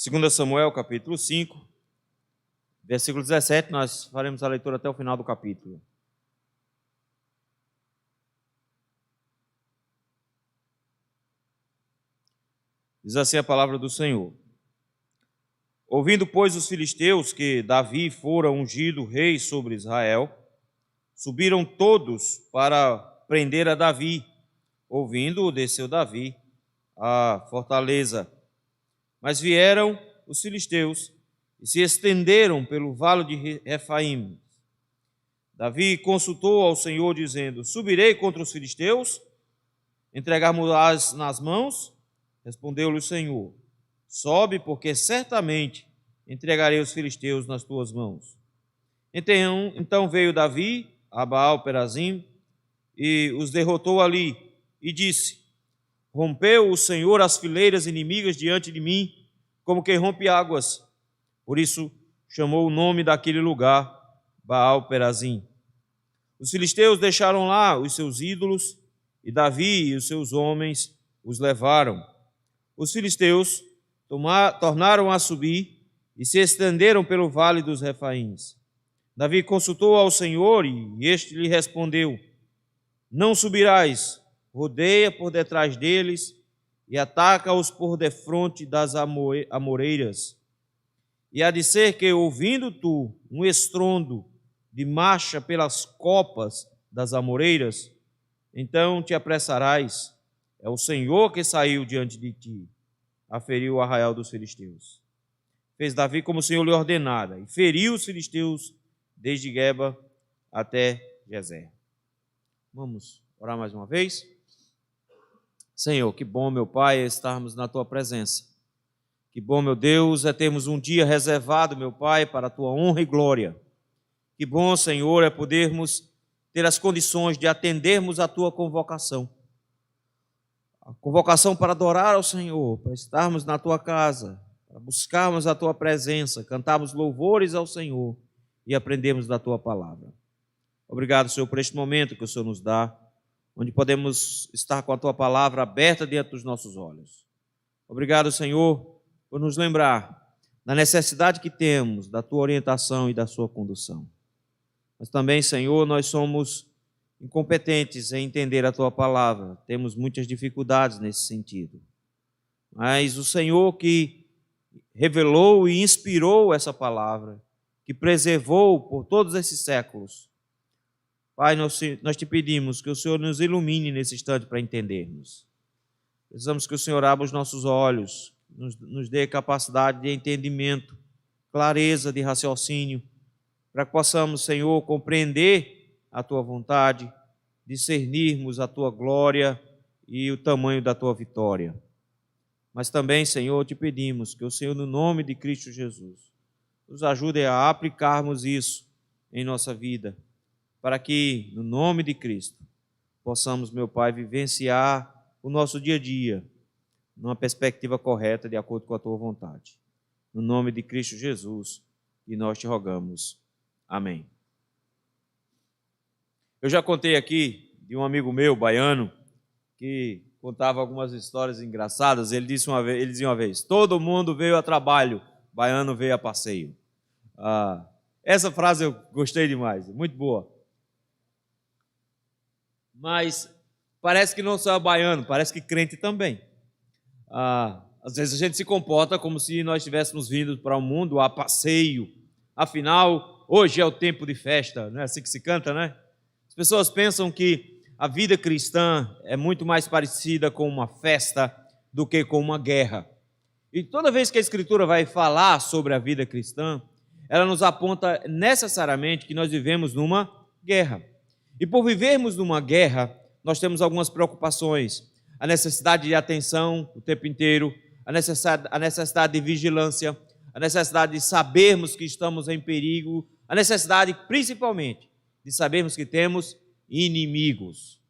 2 Samuel, capítulo 5, versículo 17, nós faremos a leitura até o final do capítulo. Diz assim a palavra do Senhor. Ouvindo, pois, os filisteus que Davi fora ungido rei sobre Israel, subiram todos para prender a Davi. Ouvindo, desceu Davi à fortaleza. Mas vieram os filisteus e se estenderam pelo vale de Refaim. Davi consultou ao Senhor, dizendo: subirei contra os filisteus, entregar-me-ás nas mãos? Respondeu-lhe o Senhor: sobe, porque certamente entregarei os filisteus nas tuas mãos. Então veio Davi a Baal-Perazim e os derrotou ali, e disse: rompeu o Senhor as fileiras inimigas diante de mim, como quem rompe águas. Por isso chamou o nome daquele lugar Baal-Perazim. Os filisteus deixaram lá os seus ídolos, e Davi e os seus homens os levaram. Os filisteus tornaram a subir e se estenderam pelo vale dos Refaíns. Davi consultou ao Senhor e este lhe respondeu: não subirás, rodeia por detrás deles e ataca-os por defronte das amoreiras. E há de ser que, ouvindo tu um estrondo de marcha pelas copas das amoreiras, então te apressarás. É o Senhor que saiu diante de ti, aferiu o arraial dos filisteus. Fez Davi como o Senhor lhe ordenara, e feriu os filisteus desde Geba até Gezer. Vamos orar mais uma vez? Senhor, que bom, meu Pai, estarmos na Tua presença. Que bom, meu Deus, é termos um dia reservado, meu Pai, para a Tua honra e glória. Que bom, Senhor, é podermos ter as condições de atendermos a Tua convocação. A convocação para adorar ao Senhor, para estarmos na Tua casa, para buscarmos a Tua presença, cantarmos louvores ao Senhor e aprendermos da Tua palavra. Obrigado, Senhor, por este momento que o Senhor nos dá, onde podemos estar com a Tua palavra aberta diante dos nossos olhos. Obrigado, Senhor, por nos lembrar da necessidade que temos da Tua orientação e da Sua condução. Mas também, Senhor, nós somos incompetentes em entender a Tua palavra, temos muitas dificuldades nesse sentido. Mas o Senhor que revelou e inspirou essa palavra, que preservou por todos esses séculos, Pai, nós te pedimos que o Senhor nos ilumine nesse instante para entendermos. Precisamos que o Senhor abra os nossos olhos, nos dê capacidade de entendimento, clareza de raciocínio, para que possamos, Senhor, compreender a Tua vontade, discernirmos a Tua glória e o tamanho da Tua vitória. Mas também, Senhor, te pedimos que o Senhor, no nome de Cristo Jesus, nos ajude a aplicarmos isso em nossa vida, para que, no nome de Cristo, possamos, meu Pai, vivenciar o nosso dia a dia numa perspectiva correta, de acordo com a Tua vontade. No nome de Cristo Jesus, que nós te rogamos. Amém. Eu já contei aqui de um amigo meu, baiano, que contava algumas histórias engraçadas. Ele dizia uma vez: todo mundo veio a trabalho, baiano veio a passeio. Essa frase eu gostei demais, muito boa. Mas parece que não só é baiano, parece que crente também. Às vezes a gente se comporta como se nós tivéssemos vindo para o mundo a passeio. Afinal, hoje é o tempo de festa, não é assim que se canta, né? As pessoas pensam que a vida cristã é muito mais parecida com uma festa do que com uma guerra. E toda vez que a Escritura vai falar sobre a vida cristã, ela nos aponta necessariamente que nós vivemos numa guerra. E por vivermos numa guerra, nós temos algumas preocupações. A necessidade de atenção o tempo inteiro, a necessidade de vigilância, a necessidade de sabermos que estamos em perigo, a necessidade, principalmente, de sabermos que temos inimigos.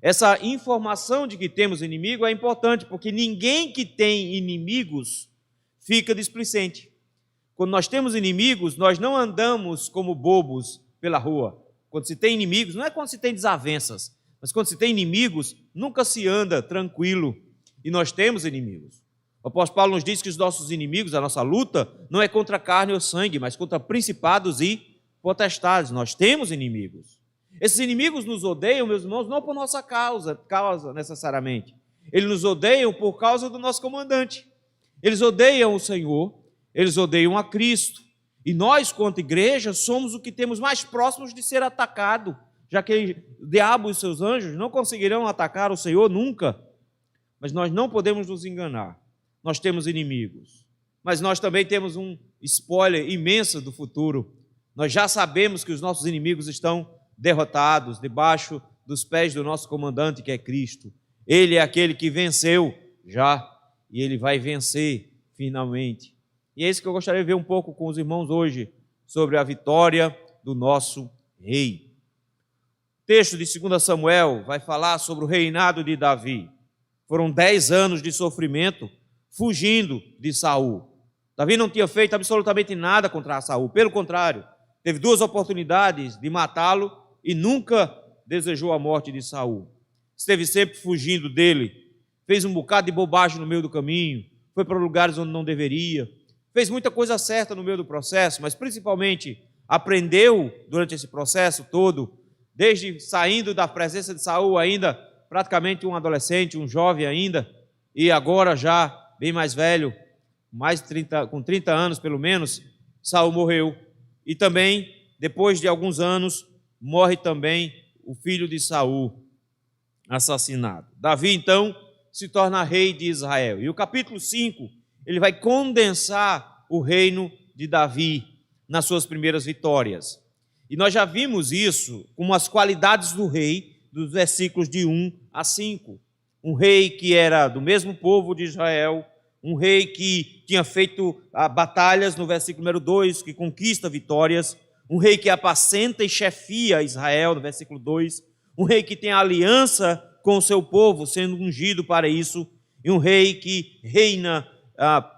Essa informação de que temos inimigo é importante, porque ninguém que tem inimigos fica displicente. Quando nós temos inimigos, nós não andamos como bobos pela rua. Quando se tem inimigos, não é quando se tem desavenças, mas quando se tem inimigos, nunca se anda tranquilo. E nós temos inimigos. O apóstolo Paulo nos diz que os nossos inimigos, a nossa luta, não é contra carne ou sangue, mas contra principados e potestades. Nós temos inimigos. Esses inimigos nos odeiam, meus irmãos, não por nossa causa necessariamente. Eles nos odeiam por causa do nosso comandante. Eles odeiam o Senhor, eles odeiam a Cristo. E nós, quanto igreja, somos o que temos mais próximos de ser atacado, já que o diabo e seus anjos não conseguirão atacar o Senhor nunca. Mas nós não podemos nos enganar. Nós temos inimigos, mas nós também temos um spoiler imenso do futuro. Nós já sabemos que os nossos inimigos estão derrotados, debaixo dos pés do nosso comandante, que é Cristo. Ele é aquele que venceu já, e ele vai vencer finalmente. E é isso que eu gostaria de ver um pouco com os irmãos hoje, sobre a vitória do nosso rei. O texto de 2 Samuel vai falar sobre o reinado de Davi. Foram 10 anos de sofrimento, fugindo de Saul. Davi não tinha feito absolutamente nada contra Saul, pelo contrário, teve 2 oportunidades de matá-lo e nunca desejou a morte de Saul. Esteve sempre fugindo dele, fez um bocado de bobagem no meio do caminho, foi para lugares onde não deveria, fez muita coisa certa no meio do processo, mas principalmente aprendeu durante esse processo todo, desde saindo da presença de Saul ainda, praticamente um adolescente, um jovem ainda, e agora já bem mais velho, com 30 anos pelo menos, Saul morreu. E também, depois de alguns anos, morre também o filho de Saul, assassinado. Davi, então, se torna rei de Israel. E o capítulo 5, ele vai condensar o reino de Davi nas suas primeiras vitórias. E nós já vimos isso como as qualidades do rei, dos versículos de 1 a 5. Um rei que era do mesmo povo de Israel, um rei que tinha feito batalhas, no versículo número 2, que conquista vitórias, um rei que apacenta e chefia Israel, no versículo 2, um rei que tem aliança com o seu povo, sendo ungido para isso, e um rei que reina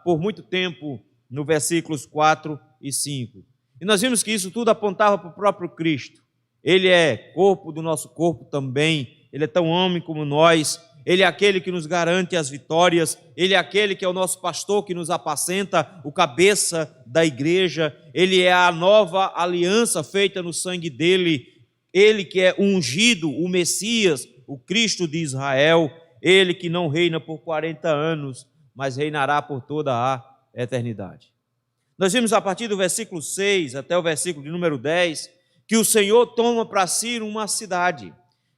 por muito tempo, no versículos 4 e 5. E nós vimos que isso tudo apontava para o próprio Cristo. Ele é corpo do nosso corpo também, ele é tão homem como nós, ele é aquele que nos garante as vitórias, ele é aquele que é o nosso pastor que nos apacenta, o cabeça da igreja, ele é a nova aliança feita no sangue dele, ele que é ungido, o Messias, o Cristo de Israel, ele que não reina por 40 anos, mas reinará por toda a eternidade. Nós vimos a partir do versículo 6 até o versículo de número 10, que o Senhor toma para si uma cidade,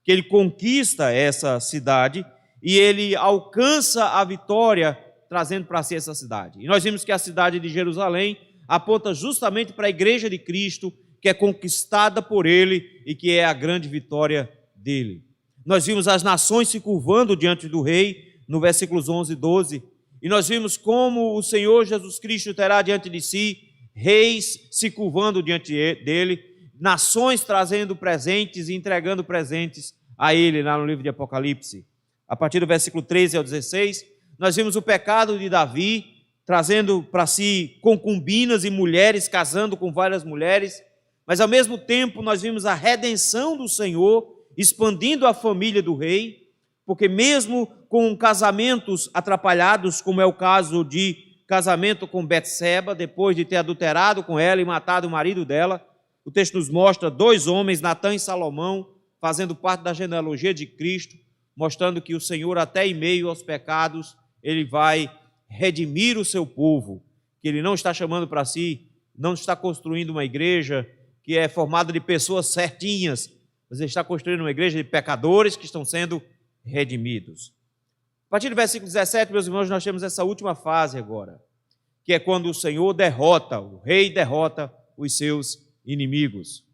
que ele conquista essa cidade, e ele alcança a vitória trazendo para si essa cidade. E nós vimos que a cidade de Jerusalém aponta justamente para a igreja de Cristo, que é conquistada por ele e que é a grande vitória dele. Nós vimos as nações se curvando diante do rei, no versículos 11 e 12, e nós vimos como o Senhor Jesus Cristo terá diante de si reis se curvando diante dele, nações trazendo presentes e entregando presentes a ele, lá no livro de Apocalipse. A partir do versículo 13 ao 16, nós vimos o pecado de Davi, trazendo para si concubinas e mulheres, casando com várias mulheres, mas ao mesmo tempo nós vimos a redenção do Senhor, expandindo a família do rei, porque mesmo com casamentos atrapalhados, como é o caso de casamento com Betseba, depois de ter adulterado com ela e matado o marido dela, o texto nos mostra 2 homens, Natã e Salomão, fazendo parte da genealogia de Cristo, mostrando que o Senhor, até em meio aos pecados, ele vai redimir o seu povo, que ele não está chamando para si, não está construindo uma igreja que é formada de pessoas certinhas, mas ele está construindo uma igreja de pecadores que estão sendo redimidos. A partir do versículo 17, meus irmãos, nós temos essa última fase agora, que é quando o Senhor derrota, o rei derrota os seus inimigos.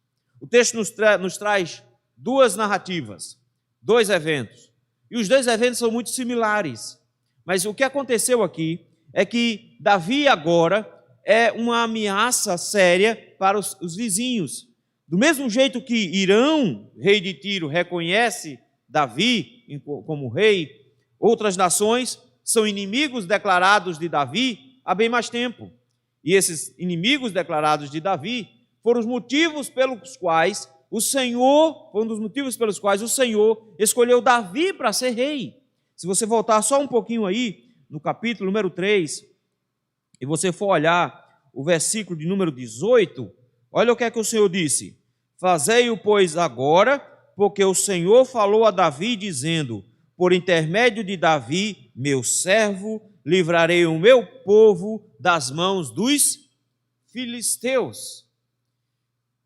O texto nos traz 2 narrativas, 2 eventos. E os 2 eventos são muito similares. Mas o que aconteceu aqui é que Davi agora é uma ameaça séria para os vizinhos. Do mesmo jeito que Irão, rei de Tiro, reconhece Davi como rei, outras nações são inimigos declarados de Davi há bem mais tempo. E esses inimigos declarados de Davi foram os motivos pelos quais o Senhor escolheu Davi para ser rei. Se você voltar só um pouquinho aí, no capítulo número 3, e você for olhar o versículo de número 18, olha o que é que o Senhor disse: fazei-o, pois, agora, porque o Senhor falou a Davi, dizendo: por intermédio de Davi, meu servo, livrarei o meu povo das mãos dos filisteus.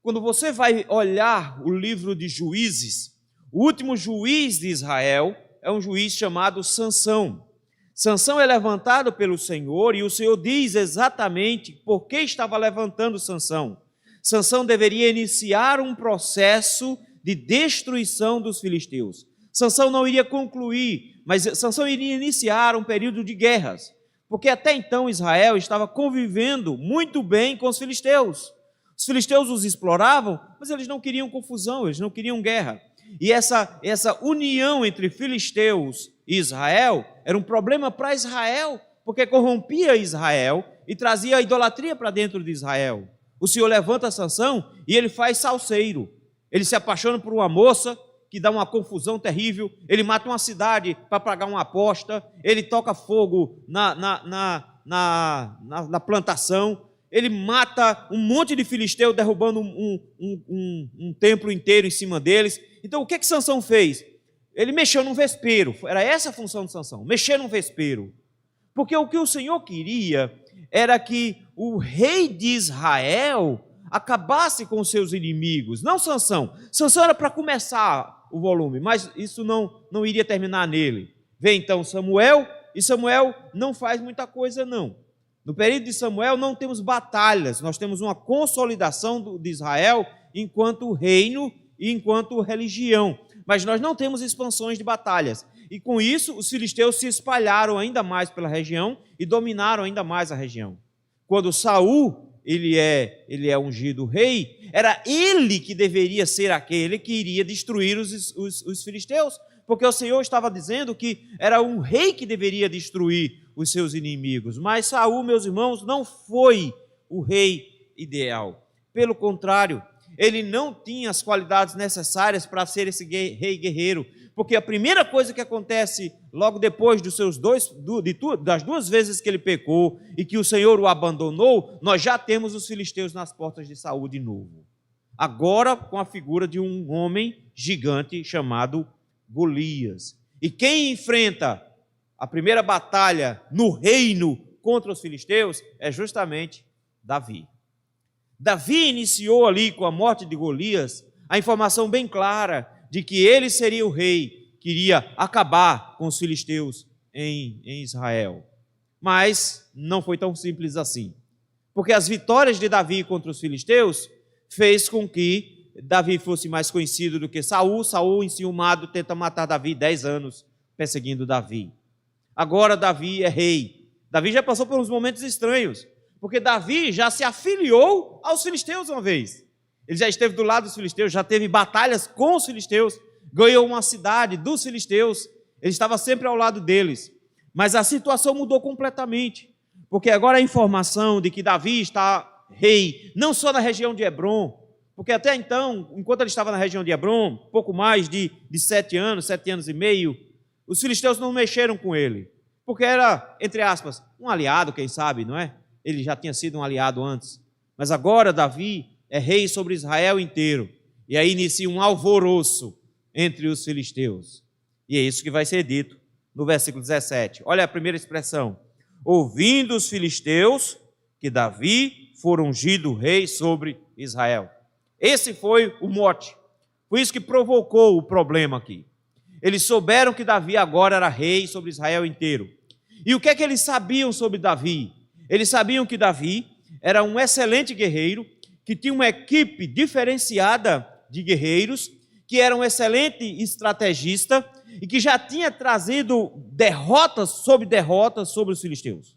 Quando você vai olhar o livro de Juízes, o último juiz de Israel é um juiz chamado Sansão. Sansão é levantado pelo Senhor e o Senhor diz exatamente por que estava levantando Sansão. Sansão deveria iniciar um processo de destruição dos filisteus. Sansão não iria concluir, mas Sansão iria iniciar um período de guerras, porque até então Israel estava convivendo muito bem com os filisteus. Os filisteus os exploravam, mas eles não queriam confusão, eles não queriam guerra. E essa união entre filisteus e Israel era um problema para Israel, porque corrompia Israel e trazia a idolatria para dentro de Israel. O Senhor levanta Sansão e ele faz salseiro. Ele se apaixona por uma moça que dá uma confusão terrível, ele mata uma cidade para pagar uma aposta, ele toca fogo na plantação, ele mata um monte de filisteu, derrubando um templo inteiro em cima deles. Então, o que Sansão fez? Ele mexeu num vespeiro, era essa a função de Sansão, mexer num vespeiro. Porque o que o Senhor queria era que o rei de Israel acabasse com seus inimigos, não Sansão. Sansão era para começar o volume, mas isso não iria terminar nele. Vem então Samuel, e Samuel não faz muita coisa não. No período de Samuel não temos batalhas, nós temos uma consolidação de Israel enquanto reino e enquanto religião, mas nós não temos expansões de batalhas. E com isso os filisteus se espalharam ainda mais pela região e dominaram ainda mais a região. Quando Saul ele é ungido rei, era ele que deveria ser aquele que iria destruir os filisteus, porque o Senhor estava dizendo que era um rei que deveria destruir os seus inimigos. Mas Saul, meus irmãos, não foi o rei ideal. Pelo contrário, ele não tinha as qualidades necessárias para ser esse rei guerreiro, porque a primeira coisa que acontece logo depois das duas vezes que ele pecou e que o Senhor o abandonou, nós já temos os filisteus nas portas de Saul de novo. Agora com a figura de um homem gigante chamado Golias. E quem enfrenta a primeira batalha no reino contra os filisteus é justamente Davi. Davi iniciou ali com a morte de Golias a informação bem clara de que ele seria o rei que iria acabar com os filisteus em Israel. Mas não foi tão simples assim, porque as vitórias de Davi contra os filisteus fez com que Davi fosse mais conhecido do que Saul. Saul, enciumado, tenta matar Davi 10 anos perseguindo Davi. Agora Davi é rei. Davi já passou por uns momentos estranhos, porque Davi já se afiliou aos filisteus uma vez. Ele já esteve do lado dos filisteus, já teve batalhas com os filisteus, ganhou uma cidade dos filisteus, ele estava sempre ao lado deles. Mas a situação mudou completamente, porque agora a informação de que Davi está rei, não só na região de Hebrom, porque até então, enquanto ele estava na região de Hebrom, pouco mais de 7 anos e meio, os filisteus não mexeram com ele, porque era, entre aspas, um aliado, quem sabe, não é? Ele já tinha sido um aliado antes. Mas agora Davi é rei sobre Israel inteiro. E aí inicia um alvoroço entre os filisteus. E é isso que vai ser dito no versículo 17. Olha a primeira expressão. Ouvindo os filisteus que Davi for ungido rei sobre Israel. Esse foi o mote. Foi isso que provocou o problema aqui. Eles souberam que Davi agora era rei sobre Israel inteiro. E o que é que eles sabiam sobre Davi? Eles sabiam que Davi era um excelente guerreiro, que tinha uma equipe diferenciada de guerreiros, que era um excelente estrategista e que já tinha trazido derrotas sobre os filisteus.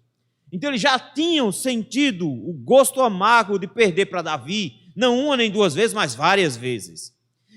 Então eles já tinham sentido o gosto amargo de perder para Davi, não uma nem duas vezes, mas várias vezes.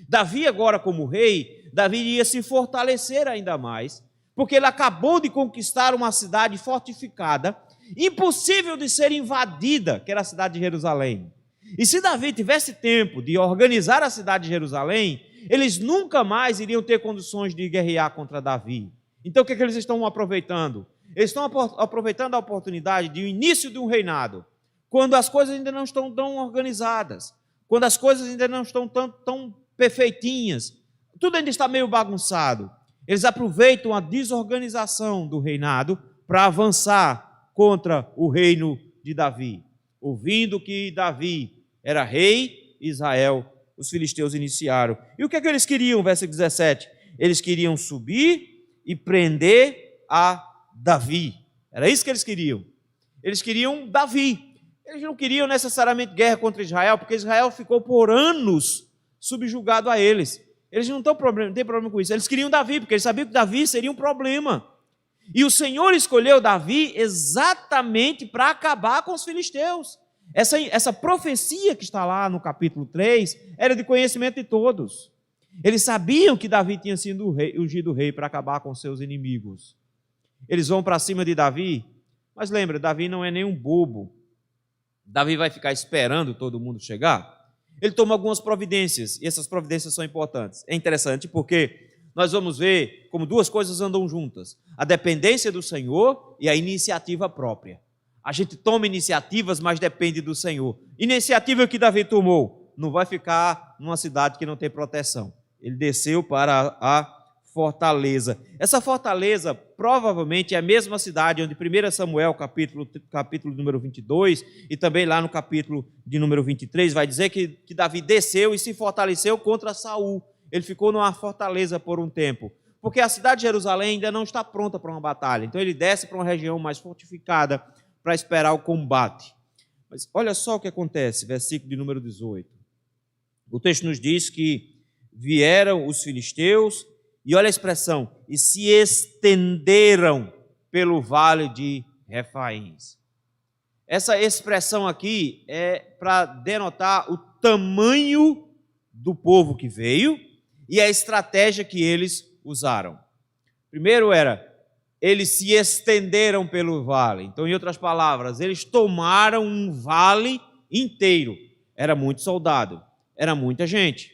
Davi agora como rei, Davi iria se fortalecer ainda mais, porque ele acabou de conquistar uma cidade fortificada, impossível de ser invadida, que era a cidade de Jerusalém. E se Davi tivesse tempo de organizar a cidade de Jerusalém, eles nunca mais iriam ter condições de guerrear contra Davi. Então o que eles estão aproveitando? Eles estão aproveitando a oportunidade de o início de um reinado, quando as coisas ainda não estão tão organizadas, quando as coisas ainda não estão tão perfeitinhas, tudo ainda está meio bagunçado. Eles aproveitam a desorganização do reinado para avançar contra o reino de Davi. Ouvindo que Davi era rei, Israel, os filisteus iniciaram. E o que é que eles queriam, versículo 17? Eles queriam subir e prender a Davi. Era isso que eles queriam. Eles queriam Davi. Eles não queriam necessariamente guerra contra Israel, porque Israel ficou por anos subjugado a eles. Eles não têm problema com isso. Eles queriam Davi, porque eles sabiam que Davi seria um problema. E o Senhor escolheu Davi exatamente para acabar com os filisteus. Essa profecia que está lá no capítulo 3 era de conhecimento de todos. Eles sabiam que Davi tinha sido ungido rei para acabar com seus inimigos. Eles vão para cima de Davi, mas lembra, Davi não é nenhum bobo. Davi vai ficar esperando todo mundo chegar? Ele toma algumas providências, e essas providências são importantes. É interessante porque nós vamos ver como duas coisas andam juntas: a dependência do Senhor e a iniciativa própria. A gente toma iniciativas, mas depende do Senhor. Iniciativa que Davi tomou, não vai ficar numa cidade que não tem proteção. Ele desceu para a fortaleza. Essa fortaleza provavelmente é a mesma cidade onde 1 Samuel, capítulo número 22, e também lá no capítulo de número 23, vai dizer que Davi desceu e se fortaleceu contra Saul. Ele ficou numa fortaleza por um tempo, porque a cidade de Jerusalém ainda não está pronta para uma batalha. Então ele desce para uma região mais fortificada para esperar o combate. Mas olha só o que acontece, versículo de número 18. O texto nos diz que vieram os filisteus, e olha a expressão, e se estenderam pelo vale de Refaíns. Essa expressão aqui é para denotar o tamanho do povo que veio e a estratégia que eles usaram. Primeiro eles se estenderam pelo vale. Então, em outras palavras, eles tomaram um vale inteiro. Era muito soldado, era muita gente.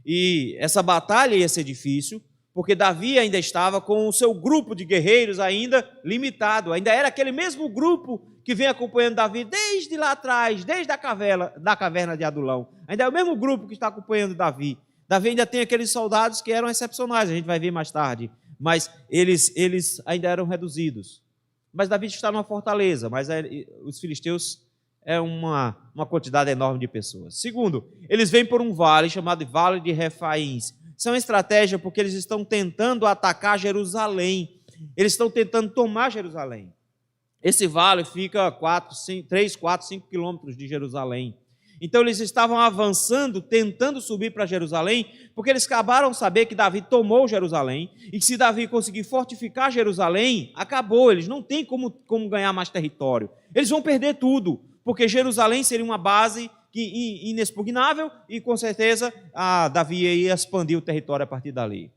E essa batalha ia ser difícil, porque Davi ainda estava com o seu grupo de guerreiros ainda limitado. Ainda era aquele mesmo grupo que vem acompanhando Davi desde lá atrás, desde a caverna de Adulão. Ainda é o mesmo grupo que está acompanhando Davi. Davi ainda tem aqueles soldados que eram excepcionais, a gente vai ver mais tarde. Mas eles ainda eram reduzidos. Mas Davi está numa fortaleza, mas os filisteus é uma quantidade enorme de pessoas. Segundo, eles vêm por um vale chamado Vale de Refaíns. Isso é uma estratégia porque eles estão tentando atacar Jerusalém. Eles estão tentando tomar Jerusalém. Esse vale fica 3, 4, 5 quilômetros de Jerusalém. Então eles estavam avançando, tentando subir para Jerusalém, porque eles acabaram de saber que Davi tomou Jerusalém, e que se Davi conseguir fortificar Jerusalém, acabou, eles não têm como ganhar mais território. Eles vão perder tudo, porque Jerusalém seria uma base inexpugnável, e com certeza Davi ia expandir o território a partir dali.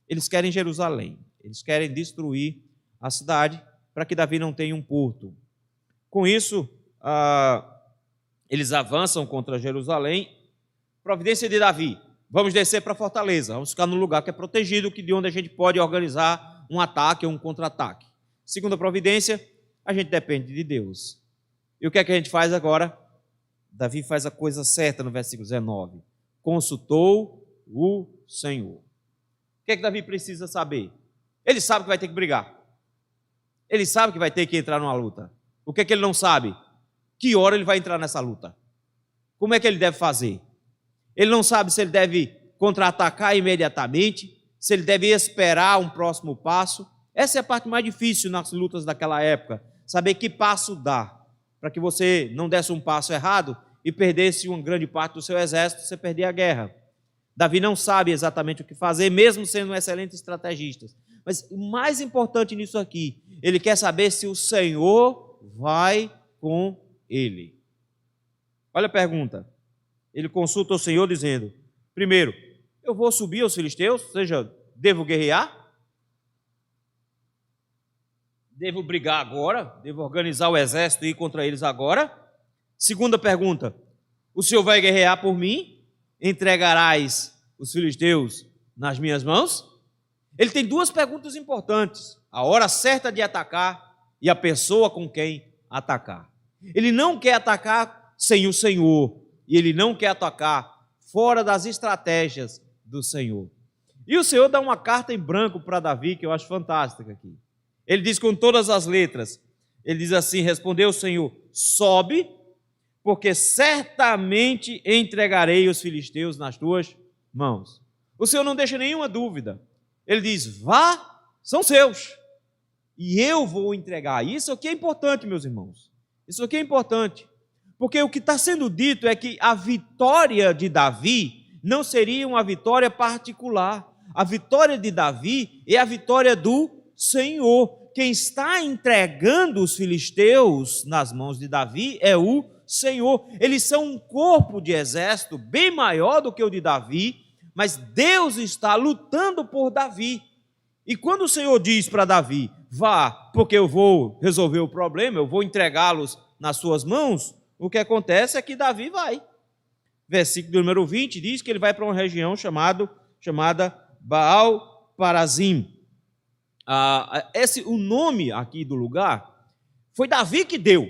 Eles querem Jerusalém, eles querem destruir a cidade para que Davi não tenha um porto. Com isso, eles avançam contra Jerusalém. Providência de Davi: vamos descer para a fortaleza, vamos ficar num lugar que é protegido, de onde a gente pode organizar um ataque ou um contra-ataque. Segunda providência: a gente depende de Deus. E o que é que a gente faz agora? Davi faz a coisa certa no versículo 19. Consultou o Senhor. O que é que Davi precisa saber? Ele sabe que vai ter que brigar. Ele sabe que vai ter que entrar numa luta. O que é que ele não sabe? Que hora ele vai entrar nessa luta? Como é que ele deve fazer? Ele não sabe se ele deve contra-atacar imediatamente, se ele deve esperar um próximo passo. Essa é a parte mais difícil nas lutas daquela época, saber que passo dar, para que você não desse um passo errado e perdesse uma grande parte do seu exército, você perder a guerra. Davi não sabe exatamente o que fazer, mesmo sendo um excelente estrategista. Mas o mais importante nisso aqui, ele quer saber se o Senhor vai com ele. Olha a pergunta. Ele consulta o Senhor dizendo: primeiro, eu vou subir aos filisteus, ou seja, devo guerrear? Devo brigar agora? Devo organizar o exército e ir contra eles agora? Segunda pergunta: o Senhor vai guerrear por mim? Entregarás os filisteus nas minhas mãos? Ele tem duas perguntas importantes: a hora certa de atacar e a pessoa com quem atacar. Ele não quer atacar sem o Senhor, e ele não quer atacar fora das estratégias do Senhor. E o Senhor dá uma carta em branco para Davi, que eu acho fantástica aqui. Ele diz com todas as letras, ele diz assim, respondeu o Senhor, sobe, porque certamente entregarei os filisteus nas tuas mãos. O Senhor não deixa nenhuma dúvida. Ele diz, vá, são seus, e eu vou entregar. Isso aqui é importante, meus irmãos. Isso aqui é importante, porque o que está sendo dito é que a vitória de Davi não seria uma vitória particular. A vitória de Davi é a vitória do Senhor. Quem está entregando os filisteus nas mãos de Davi é o Senhor. Eles são um corpo de exército bem maior do que o de Davi, mas Deus está lutando por Davi. E quando o Senhor diz para Davi, vá, porque eu vou resolver o problema, eu vou entregá-los nas suas mãos, o que acontece é que Davi vai. Versículo número 20 diz que ele vai para uma região chamada Baal-Parazim. O nome aqui do lugar foi Davi que deu.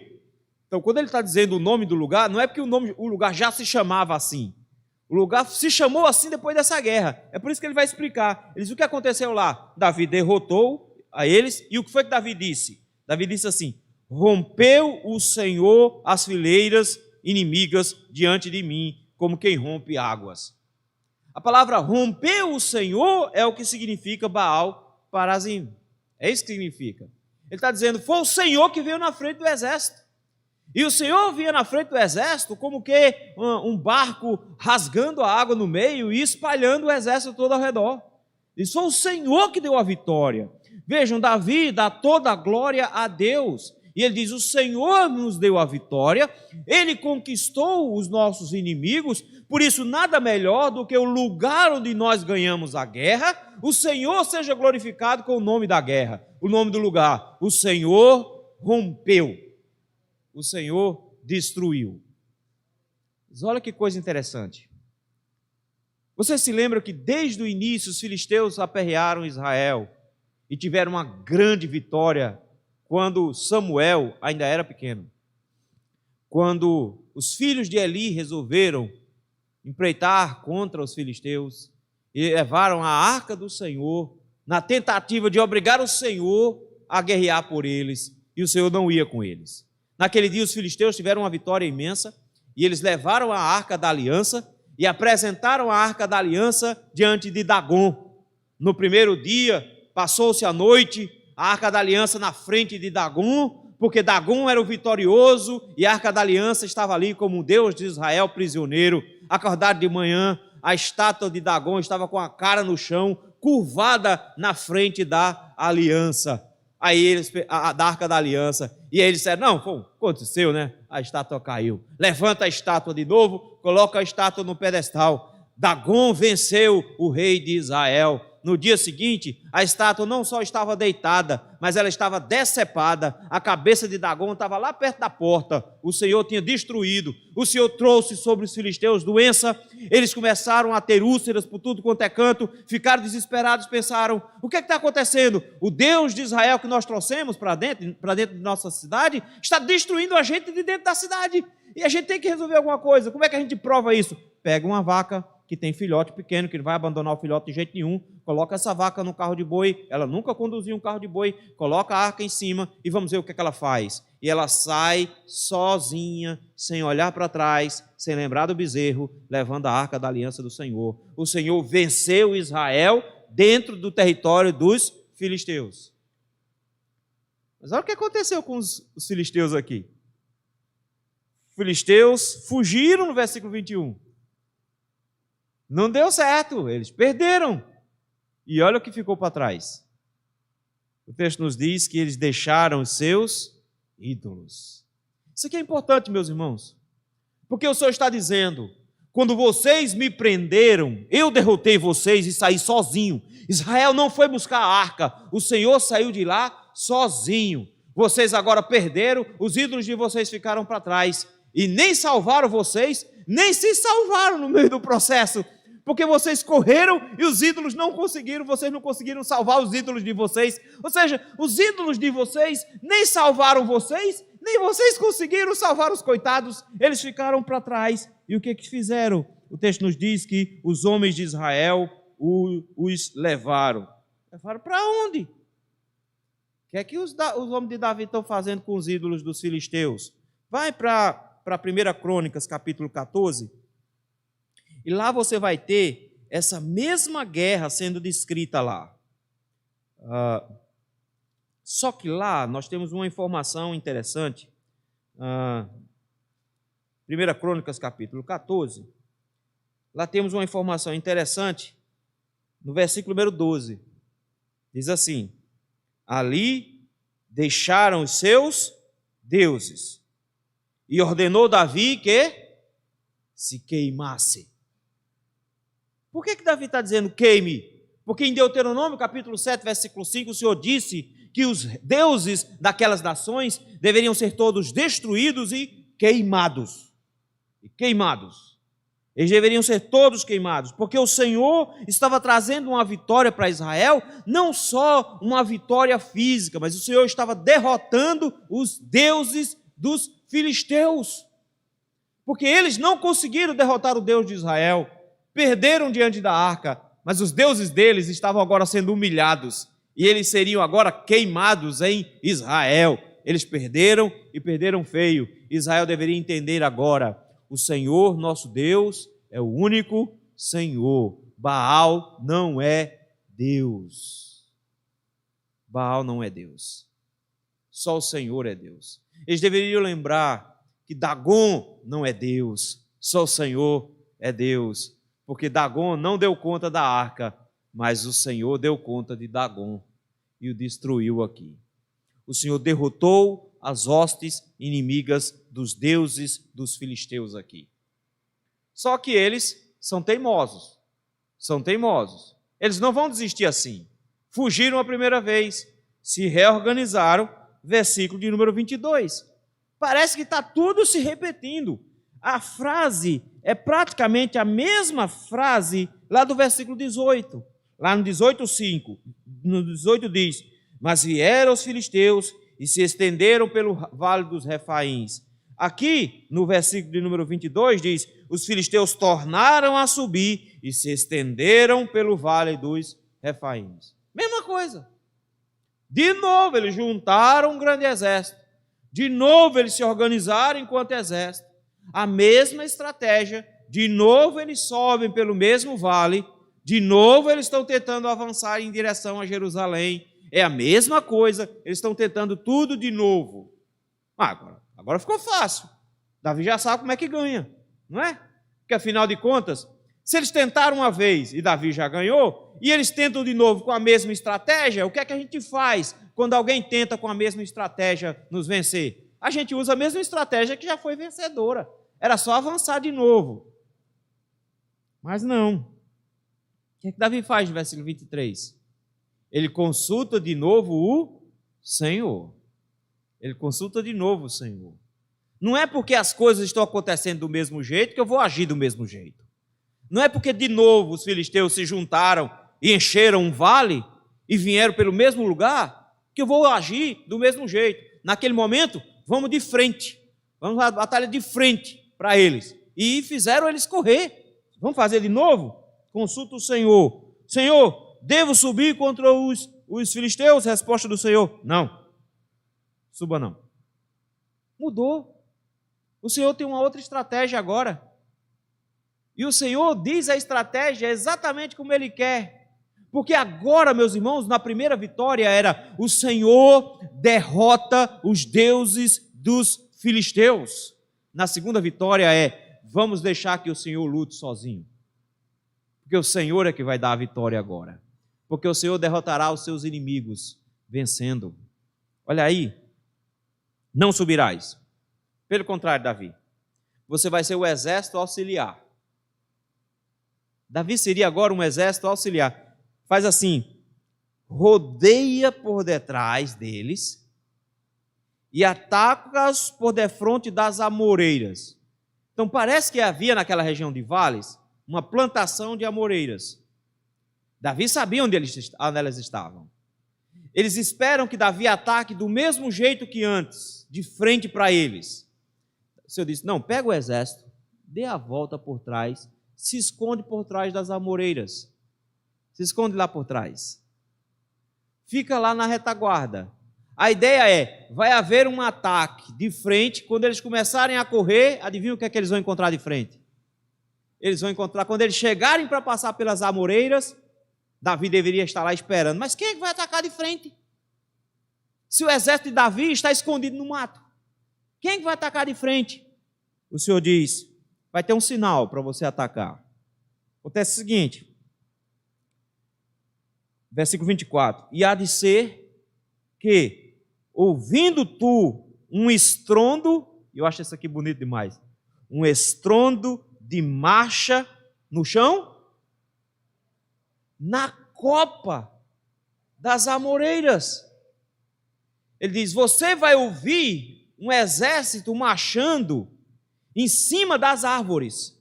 Então, quando ele está dizendo o nome do lugar, não é porque o lugar já se chamava assim. O lugar se chamou assim depois dessa guerra. É por isso que ele vai explicar. Ele diz o que aconteceu lá. Davi derrotou a eles. E o que foi que Davi disse? Davi disse assim, rompeu o Senhor as fileiras inimigas diante de mim, como quem rompe águas. A palavra rompeu o Senhor é o que significa Baal-Parazim. É isso que significa. Ele está dizendo, foi o Senhor que veio na frente do exército. E o Senhor vinha na frente do exército como que um barco rasgando a água no meio e espalhando o exército todo ao redor. Isso foi o Senhor que deu a vitória. Vejam, Davi dá toda a glória a Deus. E ele diz, o Senhor nos deu a vitória, Ele conquistou os nossos inimigos, por isso nada melhor do que o lugar onde nós ganhamos a guerra, o Senhor seja glorificado com o nome da guerra, o nome do lugar, o Senhor rompeu, o Senhor destruiu. Mas olha que coisa interessante. Você se lembra que desde o início os filisteus aperrearam Israel e tiveram uma grande vitória quando Samuel ainda era pequeno. Quando os filhos de Eli resolveram empreitar contra os filisteus e levaram a arca do Senhor na tentativa de obrigar o Senhor a guerrear por eles, e o Senhor não ia com eles. Naquele dia os filisteus tiveram uma vitória imensa e eles levaram a arca da aliança e apresentaram a arca da aliança diante de Dagom. No primeiro dia, passou-se a noite, a arca da aliança na frente de Dagom, porque Dagom era o vitorioso e a arca da aliança estava ali como um Deus de Israel prisioneiro. Acordado de manhã, a estátua de Dagom estava com a cara no chão, curvada na frente da aliança. Aí eles, da arca da aliança, e aí eles disseram, não, pô, aconteceu, né? A estátua caiu. Levanta a estátua de novo, coloca a estátua no pedestal. Dagom venceu o rei de Israel. No dia seguinte, a estátua não só estava deitada, mas ela estava decepada, a cabeça de Dagom estava lá perto da porta, o Senhor tinha destruído, o Senhor trouxe sobre os filisteus doença, eles começaram a ter úlceras por tudo quanto é canto, ficaram desesperados, pensaram, o que está acontecendo? O Deus de Israel que nós trouxemos para dentro de nossa cidade, está destruindo a gente de dentro da cidade, e a gente tem que resolver alguma coisa. Como é que a gente prova isso? Pega uma vaca que tem filhote pequeno, que não vai abandonar o filhote de jeito nenhum, coloca essa vaca no carro de boi, ela nunca conduziu um carro de boi, coloca a arca em cima e vamos ver o que ela faz. E ela sai sozinha, sem olhar para trás, sem lembrar do bezerro, levando a arca da aliança do Senhor. O Senhor venceu Israel dentro do território dos filisteus. Mas olha o que aconteceu com os filisteus aqui. Os filisteus fugiram no versículo 21. Não deu certo, eles perderam. E olha o que ficou para trás. O texto nos diz que eles deixaram os seus ídolos. Isso aqui é importante, meus irmãos, porque o Senhor está dizendo, quando vocês me prenderam, eu derrotei vocês e saí sozinho. Israel não foi buscar a arca, o Senhor saiu de lá sozinho. Vocês agora perderam, os ídolos de vocês ficaram para trás, e nem salvaram vocês, nem se salvaram no meio do processo, porque vocês correram e os ídolos não conseguiram, vocês não conseguiram salvar os ídolos de vocês. Ou seja, os ídolos de vocês nem salvaram vocês, nem vocês conseguiram salvar os coitados, eles ficaram para trás. E o que fizeram? O texto nos diz que os homens de Israel os levaram. Levaram para onde? O que é que os homens de Davi estão fazendo com os ídolos dos filisteus? Vai para 1 Crônicas, capítulo 14, e lá você vai ter essa mesma guerra sendo descrita lá. Só que lá nós temos uma informação interessante. 1 Crônicas, capítulo 14, lá temos uma informação interessante no versículo número 12. Diz assim: ali deixaram os seus deuses e ordenou Davi que se queimasse. Por que Davi está dizendo queime? Porque em Deuteronômio, capítulo 7, versículo 5, o Senhor disse que os deuses daquelas nações deveriam ser todos destruídos e queimados. Eles deveriam ser todos queimados, porque o Senhor estava trazendo uma vitória para Israel, não só uma vitória física, mas o Senhor estava derrotando os deuses dos filisteus. Porque eles não conseguiram derrotar o Deus de Israel, perderam diante da arca, mas os deuses deles estavam agora sendo humilhados, e eles seriam agora queimados em Israel. Eles perderam e perderam feio. Israel deveria entender agora: o Senhor, nosso Deus, é o único Senhor. Baal não é Deus. Baal não é Deus. Só o Senhor é Deus. Eles deveriam lembrar que Dagon não é Deus. Só o Senhor é Deus. Porque Dagon não deu conta da arca, mas o Senhor deu conta de Dagon e o destruiu aqui. O Senhor derrotou as hostes inimigas dos deuses dos filisteus aqui. Só que eles são teimosos. Eles não vão desistir assim. Fugiram a primeira vez, se reorganizaram, versículo de número 22. Parece que está tudo se repetindo. A frase é praticamente a mesma frase lá do versículo 18. Lá no 18:5, no 18 diz: mas vieram os filisteus e se estenderam pelo vale dos Refaíns. Aqui, no versículo de número 22, diz: os filisteus tornaram a subir e se estenderam pelo vale dos Refaíns. Mesma coisa. De novo, eles juntaram um grande exército. De novo, eles se organizaram enquanto exército. A mesma estratégia. De novo, eles sobem pelo mesmo vale. De novo, eles estão tentando avançar em direção a Jerusalém. É a mesma coisa, eles estão tentando tudo de novo. Agora ficou fácil. Davi já sabe como é que ganha, não é? Porque afinal de contas, se eles tentaram uma vez e Davi já ganhou, e eles tentam de novo com a mesma estratégia, o que é que a gente faz quando alguém tenta com a mesma estratégia nos vencer? A gente usa a mesma estratégia que já foi vencedora. Era só avançar de novo. Mas não. O que é que Davi faz no versículo 23? Ele consulta de novo o Senhor. Não é porque as coisas estão acontecendo do mesmo jeito que eu vou agir do mesmo jeito. Não é porque de novo os filisteus se juntaram e encheram um vale e vieram pelo mesmo lugar que eu vou agir do mesmo jeito. Naquele momento, vamos de frente. Vamos à batalha de frente para eles. E fizeram eles correr. Vamos fazer de novo? Consulta o Senhor. Senhor, devo subir contra os filisteus? Resposta do Senhor: não. Suba não. Mudou. O Senhor tem uma outra estratégia agora. E o Senhor diz a estratégia exatamente como Ele quer. Porque agora, meus irmãos, na primeira vitória era: o Senhor derrota os deuses dos filisteus. Na segunda vitória é: vamos deixar que o Senhor lute sozinho. Porque o Senhor é que vai dar a vitória agora. Porque o Senhor derrotará os seus inimigos, vencendo. Olha aí, não subirás. Pelo contrário, Davi, você vai ser o exército auxiliar. Davi seria agora um exército auxiliar. Faz assim: rodeia por detrás deles e ataca-os por defronte das amoreiras. Então parece que havia naquela região de vales uma plantação de amoreiras. Davi sabia onde elas estavam. Eles esperam que Davi ataque do mesmo jeito que antes, de frente para eles. O Senhor disse, não, pega o exército, dê a volta por trás, se esconde por trás das amoreiras. Se esconde lá por trás. Fica lá na retaguarda. A ideia é, vai haver um ataque de frente, quando eles começarem a correr, adivinha o que é que eles vão encontrar de frente? Eles vão encontrar, quando eles chegarem para passar pelas amoreiras, Davi deveria estar lá esperando. Mas quem é que vai atacar de frente? Se o exército de Davi está escondido no mato, quem é que vai atacar de frente? O Senhor diz, vai ter um sinal para você atacar. Acontece o seguinte, versículo 24, e há de ser que, ouvindo tu um estrondo, eu acho isso aqui bonito demais, um estrondo de marcha no chão, na copa das amoreiras. Ele diz, você vai ouvir um exército marchando em cima das árvores.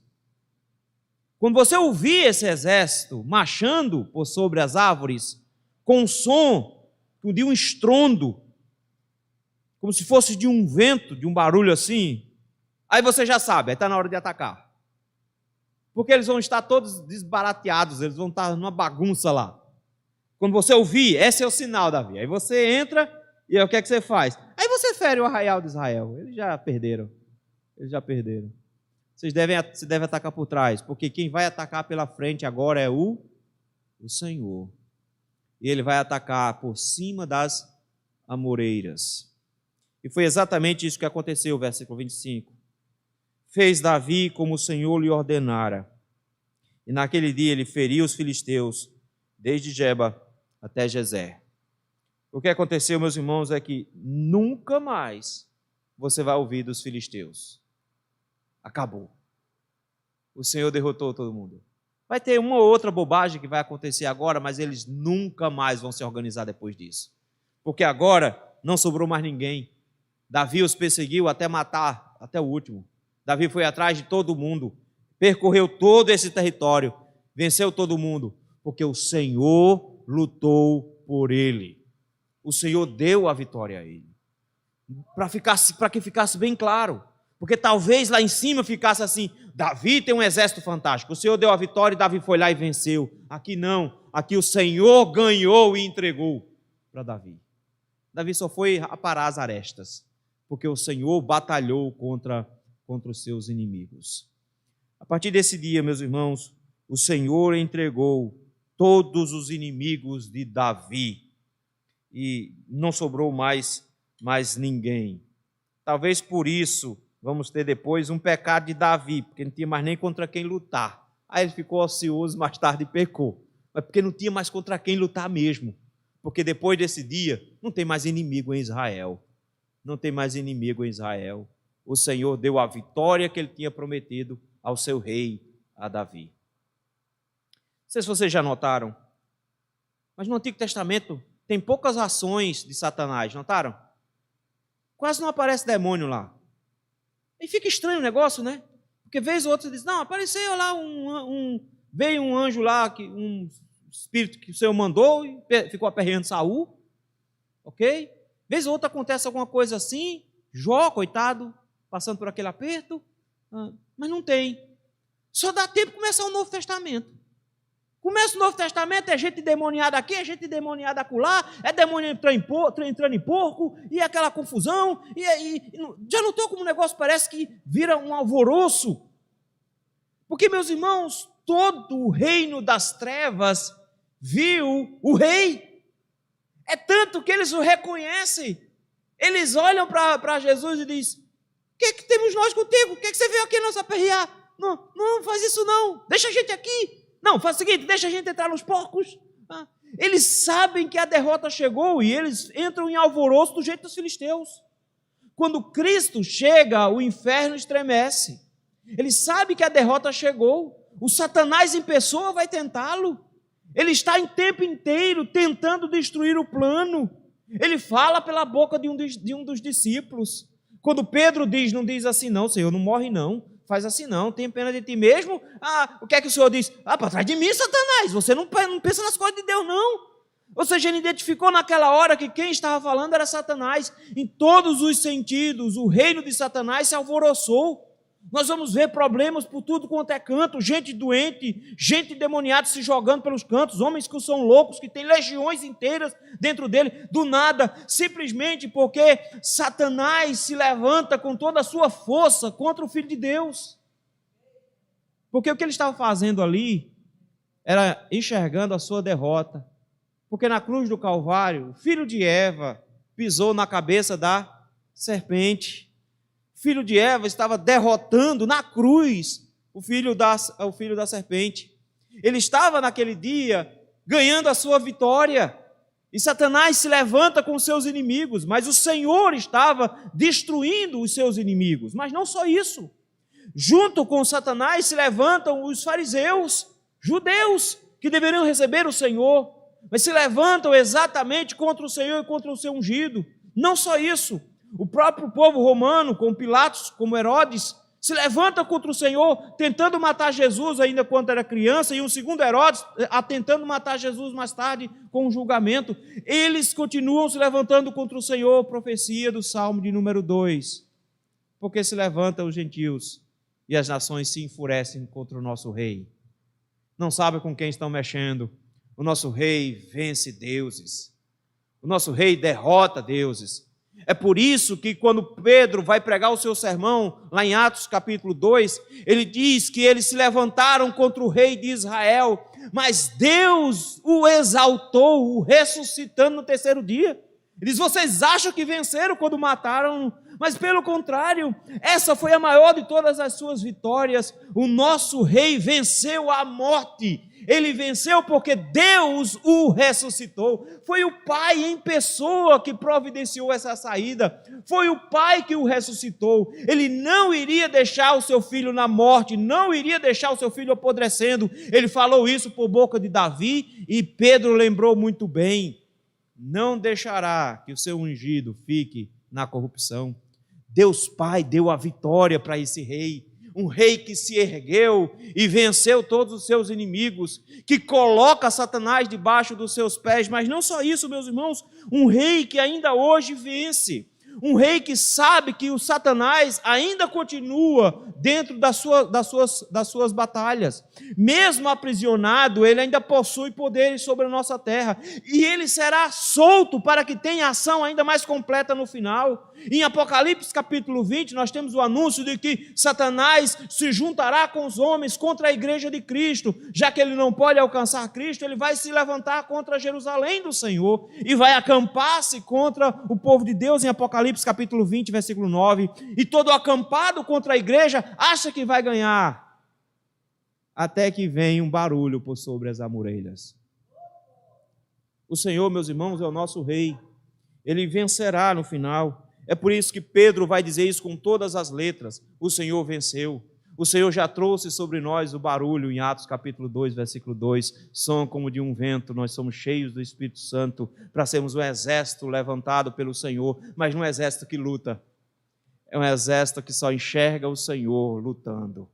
Quando você ouvir esse exército marchando por sobre as árvores, com um som de um estrondo, como se fosse de um vento, de um barulho assim, aí você já sabe, aí está na hora de atacar. Porque eles vão estar todos desbarateados, eles vão estar numa bagunça lá. Quando você ouvir, esse é o sinal, Davi. Aí você entra e aí, o que é que você faz? Aí você fere o arraial de Israel. Eles já perderam. Você deve atacar por trás, porque quem vai atacar pela frente agora é o Senhor. E ele vai atacar por cima das amoreiras. E foi exatamente isso que aconteceu, versículo 25. Fez Davi como o Senhor lhe ordenara. E naquele dia ele feriu os filisteus, desde Geba até Gezer. O que aconteceu, meus irmãos, é que nunca mais você vai ouvir dos filisteus. Acabou. O Senhor derrotou todo mundo. Vai ter uma ou outra bobagem que vai acontecer agora, mas eles nunca mais vão se organizar depois disso. Porque agora não sobrou mais ninguém. Davi os perseguiu até matar, até o último. Davi foi atrás de todo mundo, percorreu todo esse território, venceu todo mundo, porque o Senhor lutou por ele. O Senhor deu a vitória a ele. Para que ficasse bem claro. Porque talvez lá em cima ficasse assim, Davi tem um exército fantástico, o Senhor deu a vitória e Davi foi lá e venceu. Aqui não, aqui o Senhor ganhou e entregou para Davi. Davi só foi aparar as arestas, porque o Senhor batalhou contra os seus inimigos. A partir desse dia, meus irmãos, o Senhor entregou todos os inimigos de Davi e não sobrou mais ninguém. Talvez por isso vamos ter depois um pecado de Davi, porque não tinha mais nem contra quem lutar. Aí ele ficou ocioso, mais tarde pecou. Mas porque não tinha mais contra quem lutar mesmo. Porque depois desse dia, não tem mais inimigo em Israel. Não tem mais inimigo em Israel. O Senhor deu a vitória que ele tinha prometido ao seu rei, a Davi. Não sei se vocês já notaram, mas no Antigo Testamento tem poucas ações de Satanás, notaram? Quase não aparece demônio lá. E fica estranho o negócio, né? Porque vez ou outra você diz, não, apareceu lá veio um anjo lá, um espírito que o Senhor mandou e ficou aperreando Saul, ok? Vez ou outra acontece alguma coisa assim, Jó, coitado, passando por aquele aperto, mas não tem. Só dá tempo de começar o Novo Testamento. Começa o Novo Testamento, é gente demoniada aqui, é gente demoniada acolá, é demônio entrando em porco, e aquela confusão, já notou como o negócio parece que vira um alvoroço? Porque, meus irmãos, todo o reino das trevas viu o rei. É tanto que eles o reconhecem. Eles olham para Jesus e dizem, o que temos nós contigo? O que você veio aqui nos aperrear? Não faz isso não, deixa a gente aqui. Não, faz o seguinte, deixa a gente entrar nos porcos. Eles sabem que a derrota chegou e eles entram em alvoroço do jeito dos filisteus. Quando Cristo chega, o inferno estremece. Ele sabe que a derrota chegou. O Satanás em pessoa vai tentá-lo. Ele está em tempo inteiro tentando destruir o plano. Ele fala pela boca de um dos discípulos. Quando Pedro diz, não diz assim não, Senhor, não morre não. faz assim não, tem pena de ti mesmo. O que é que o Senhor diz? Para trás de mim, Satanás, você não pensa nas coisas de Deus, não. Ou seja, ele identificou naquela hora que quem estava falando era Satanás. Em todos os sentidos, o reino de Satanás se alvoroçou. Nós vamos ver problemas por tudo quanto é canto, gente doente, gente endemoniada se jogando pelos cantos, homens que são loucos, que têm legiões inteiras dentro dele, do nada, simplesmente porque Satanás se levanta com toda a sua força contra o Filho de Deus. Porque o que ele estava fazendo ali era enxergando a sua derrota. Porque na cruz do Calvário, o filho de Eva pisou na cabeça da serpente. O filho de Eva estava derrotando na cruz o filho da serpente. Ele estava naquele dia ganhando a sua vitória. E Satanás se levanta com os seus inimigos, mas o Senhor estava destruindo os seus inimigos. Mas não só isso. Junto com Satanás se levantam os fariseus, judeus, que deveriam receber o Senhor, mas se levantam exatamente contra o Senhor e contra o seu ungido. Não só isso, o próprio povo romano, com Pilatos, como Herodes, se levanta contra o Senhor, tentando matar Jesus ainda quando era criança, e um segundo Herodes tentando matar Jesus mais tarde com um julgamento. Eles continuam se levantando contra o Senhor, profecia do Salmo de número 2. Porque se levantam os gentios e as nações se enfurecem contra o nosso rei. Não sabem com quem estão mexendo. O nosso rei vence deuses. O nosso rei derrota deuses. É por isso que quando Pedro vai pregar o seu sermão, lá em Atos capítulo 2, ele diz que eles se levantaram contra o rei de Israel, mas Deus o exaltou, o ressuscitando no terceiro dia. Ele diz, vocês acham que venceram quando mataram? Mas pelo contrário, essa foi a maior de todas as suas vitórias. O nosso rei venceu a morte. Ele venceu porque Deus o ressuscitou. Foi o Pai em pessoa que providenciou essa saída. Foi o Pai que o ressuscitou. Ele não iria deixar o seu filho na morte, não iria deixar o seu filho apodrecendo. Ele falou isso por boca de Davi e Pedro lembrou muito bem. Não deixará que o seu ungido fique na corrupção. Deus Pai deu a vitória para esse rei. Um rei que se ergueu e venceu todos os seus inimigos, que coloca Satanás debaixo dos seus pés, mas não só isso, meus irmãos, um rei que ainda hoje vence, um rei que sabe que o Satanás ainda continua dentro das suas batalhas. Mesmo aprisionado, ele ainda possui poderes sobre a nossa terra. E ele será solto para que tenha ação ainda mais completa no final. Em Apocalipse capítulo 20, nós temos o anúncio de que Satanás se juntará com os homens contra a igreja de Cristo. Já que ele não pode alcançar Cristo, ele vai se levantar contra Jerusalém do Senhor e vai acampar-se contra o povo de Deus em Apocalipse capítulo 20, versículo 9. E todo acampado contra a igreja acha que vai ganhar, até que vem um barulho por sobre as amoreiras. O Senhor, meus irmãos, é o nosso rei. Ele vencerá no final. É por isso que Pedro vai dizer isso com todas as letras. O Senhor venceu. O Senhor já trouxe sobre nós o barulho em Atos capítulo 2, versículo 2. Som como de um vento, nós somos cheios do Espírito Santo para sermos um exército levantado pelo Senhor, mas não um exército que luta. É um exército que só enxerga o Senhor lutando.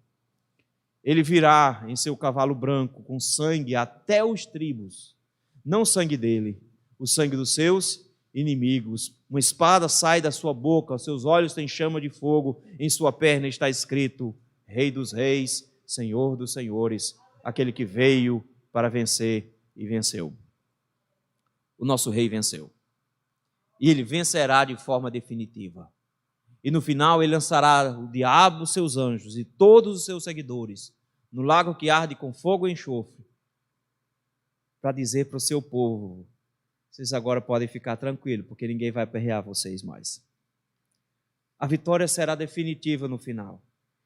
Ele virá em seu cavalo branco com sangue até os estribos. Não o sangue dele, o sangue dos seus inimigos. Uma espada sai da sua boca, os seus olhos têm chama de fogo, em sua perna está escrito: Rei dos reis, Senhor dos senhores, aquele que veio para vencer e venceu. O nosso rei venceu. E ele vencerá de forma definitiva. E no final ele lançará o diabo, seus anjos e todos os seus seguidores no lago que arde com fogo e enxofre, para dizer para o seu povo: vocês agora podem ficar tranquilos, porque ninguém vai aperrear vocês mais. A vitória será definitiva no final.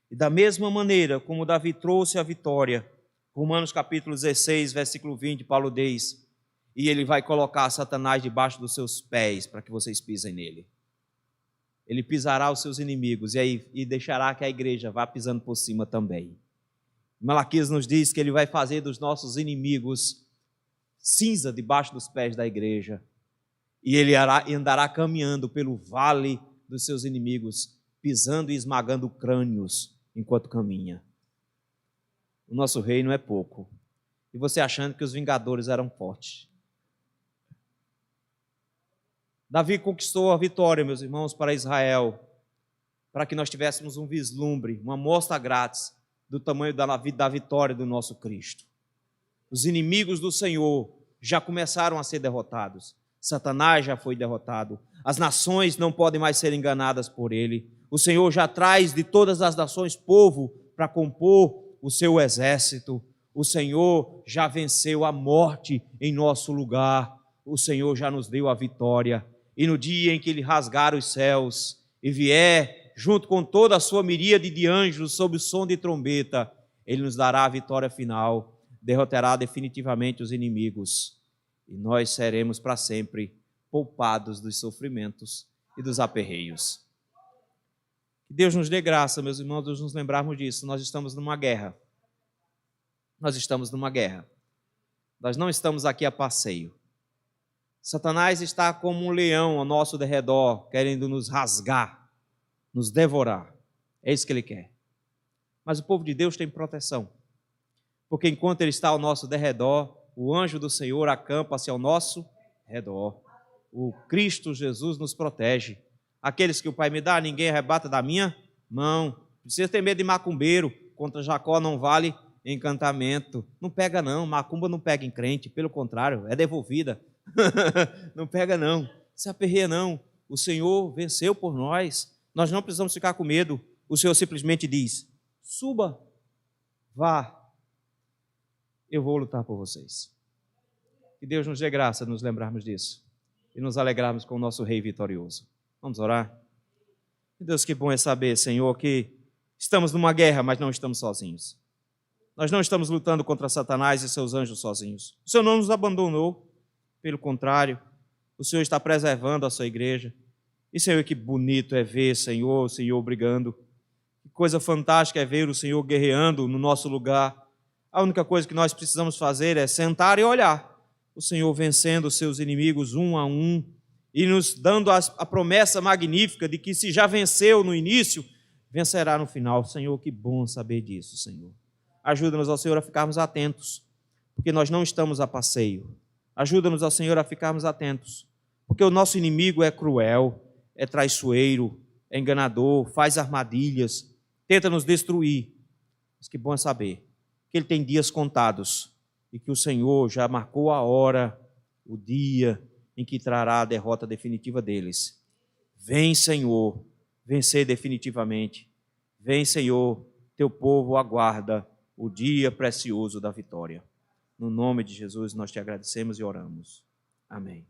E da mesma maneira como Davi trouxe a vitória, Romanos capítulo 16, versículo 20, Paulo diz: e ele vai colocar Satanás debaixo dos seus pés, para que vocês pisem nele. Ele pisará os seus inimigos e deixará que a igreja vá pisando por cima também. Malaquias nos diz que ele vai fazer dos nossos inimigos cinza debaixo dos pés da igreja. E ele andará caminhando pelo vale dos seus inimigos, pisando e esmagando crânios enquanto caminha. O nosso rei não é pouco. E você achando que os vingadores eram fortes. Davi conquistou a vitória, meus irmãos, para Israel, para que nós tivéssemos um vislumbre, uma amostra grátis do tamanho da vitória do nosso Cristo. Os inimigos do Senhor já começaram a ser derrotados. Satanás já foi derrotado. As nações não podem mais ser enganadas por ele. O Senhor já traz de todas as nações povo para compor o seu exército. O Senhor já venceu a morte em nosso lugar. O Senhor já nos deu a vitória. E no dia em que Ele rasgar os céus e vier, junto com toda a sua miríade de anjos, sob o som de trombeta, Ele nos dará a vitória final, derrotará definitivamente os inimigos. E nós seremos para sempre poupados dos sofrimentos e dos aperreios. Que Deus nos dê graça, meus irmãos, de nos lembrarmos disso. Nós estamos numa guerra. Nós estamos numa guerra. Nós não estamos aqui a passeio. Satanás está como um leão ao nosso derredor, querendo nos rasgar, nos devorar. É isso que ele quer. Mas o povo de Deus tem proteção. Porque enquanto ele está ao nosso derredor, o anjo do Senhor acampa-se ao nosso redor. O Cristo Jesus nos protege. Aqueles que o Pai me dá, ninguém arrebata da minha mão. Não precisa ter medo de macumbeiro. Contra Jacó não vale encantamento. Não pega não, macumba não pega em crente. Pelo contrário, é devolvida. Não pega não, se aperreia não. O Senhor venceu por nós. Nós não precisamos ficar com medo. O Senhor simplesmente diz: suba, vá, eu vou lutar por vocês. Que Deus nos dê graça de nos lembrarmos disso e nos alegrarmos com o nosso Rei vitorioso. Vamos orar? Deus, que bom é saber, Senhor, que estamos numa guerra, mas não estamos sozinhos. Nós não estamos lutando contra Satanás e seus anjos sozinhos. O Senhor não nos abandonou. Pelo contrário, o Senhor está preservando a sua igreja. E, Senhor, que bonito é ver, Senhor, o Senhor brigando. Que coisa fantástica é ver o Senhor guerreando no nosso lugar. A única coisa que nós precisamos fazer é sentar e olhar o Senhor vencendo os seus inimigos um a um e nos dando a promessa magnífica de que se já venceu no início, vencerá no final. Senhor, que bom saber disso, Senhor. Ajuda-nos, ó Senhor, a ficarmos atentos, porque nós não estamos a passeio. Ajuda-nos, ó Senhor, a ficarmos atentos, porque o nosso inimigo é cruel, é traiçoeiro, é enganador, faz armadilhas, tenta nos destruir. Mas que bom é saber que ele tem dias contados e que o Senhor já marcou a hora, o dia em que trará a derrota definitiva deles. Vem, Senhor, vencer definitivamente. Vem, Senhor, teu povo aguarda o dia precioso da vitória. No nome de Jesus nós te agradecemos e oramos. Amém.